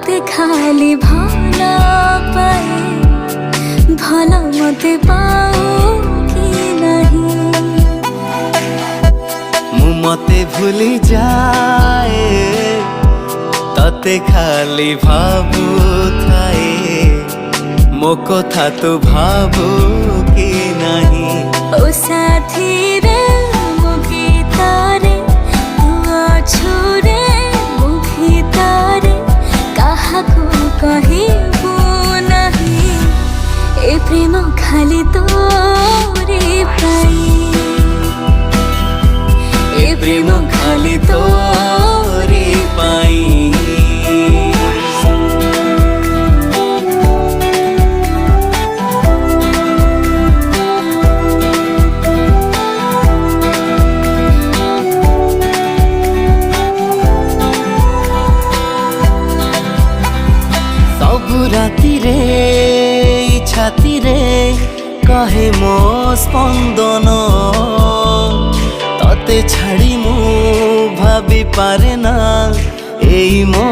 তোতে খালি ভালো পাই ভালো মতে পাও কি নাহি মু মতে ভুলি যায় তোতে খালি ভাবু থায়ে মো কথা তো ভাবু কি নাহি ओ साथी रे मो गीतारे तू अछु रे मो गीतारे काहाको कहिबु नाही ए प्रेम खाली तोरे पाई ए प्रेम खाली तोरे पाई सबु राति रे छाती रे कहे मो स्पंदन तते छाड़ी मु भाभी पारे ना एई मो